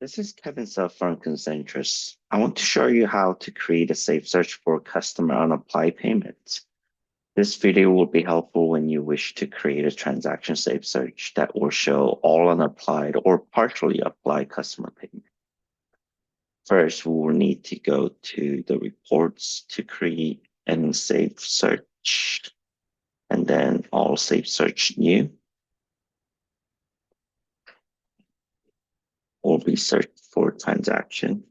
This is Kevin Self from Concentrus. I want to show you how to create a safe search for customer unapplied payments. This video will be helpful when you wish to create a transaction safe search that will show all unapplied or partially applied customer payments. First, we will need to go to the reports to create any safe search, and then all safe search new will be searched for transaction.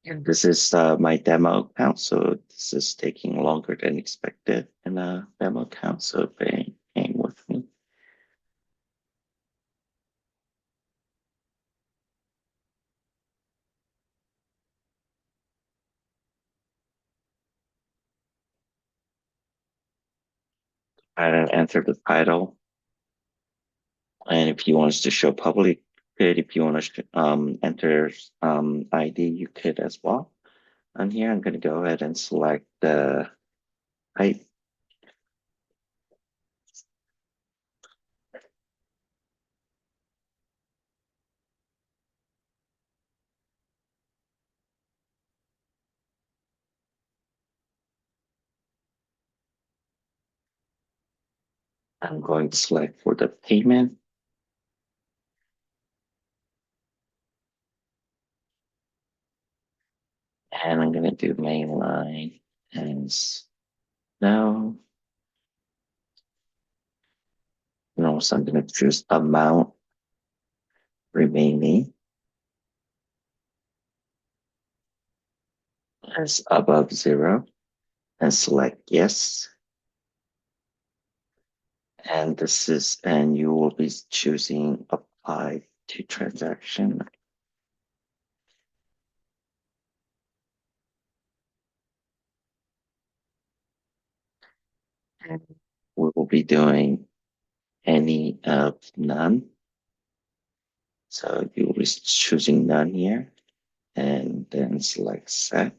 And this is my demo account, so this is taking longer than expected in a demo account, so hang with me. And enter the title. And if you want us to show public, if you want us to enter ID, you could as well. And here I'm going to go ahead and select the I. I'm going to select for the payment. And I'm going to do mainline as no. So I'm going to choose amount remaining as above 0 and select yes. And you will be choosing apply to transaction. And we will be doing any of none. So you will be choosing none here and then select set.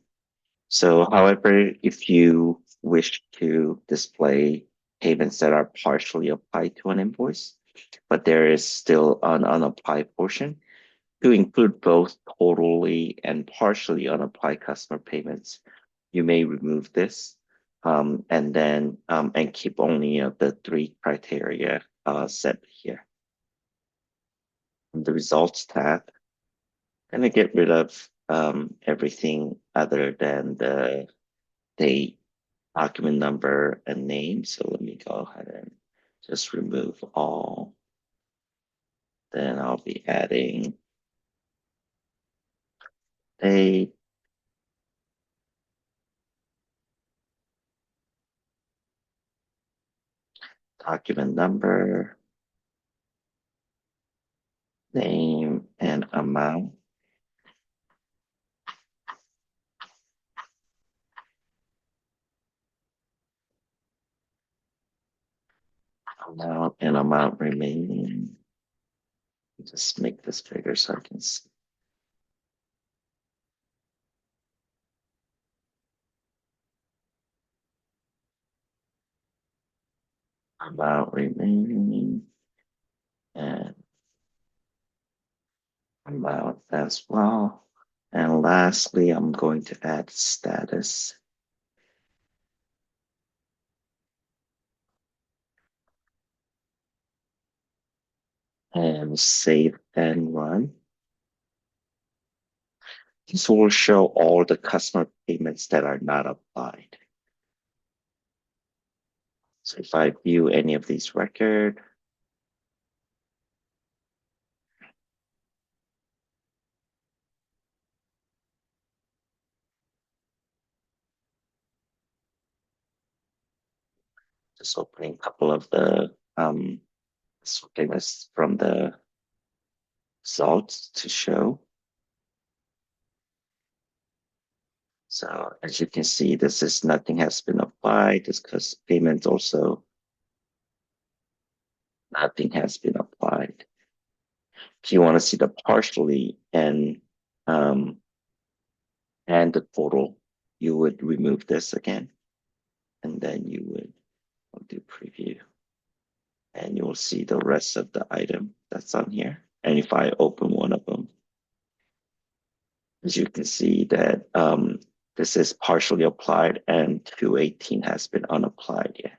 So however, if you wish to display payments that are partially applied to an invoice, but there is still an unapplied portion, to include both totally and partially unapplied customer payments, you may remove this and keep only the 3 criteria set here. In the results tab, I'm going to get rid of everything other than the date, document number, and name. So let me go ahead and just remove all. Then I'll be adding date, document number, name, and amount. Amount remaining. Just make this bigger so I can see. Amount remaining and amount as well. And lastly, I'm going to add status. And save and run. This will show all the customer payments that are not applied. So if I view any of these records, just opening a couple of the payments from the results to show. So as you can see, nothing has been applied. This payment also nothing has been applied. If you want to see the partially and the total, you would remove this again, and then you would do preview, and you will see the rest of the item that's on here. And if I open one of them, as you can see that this is partially applied and 218 has been unapplied yet.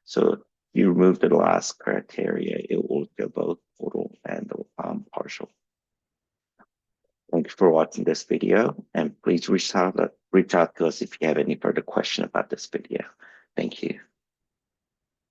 So you remove the last criteria, it will get both total and partial. Thank you for watching this video, and please reach out to us if you have any further question about this video. Thank you.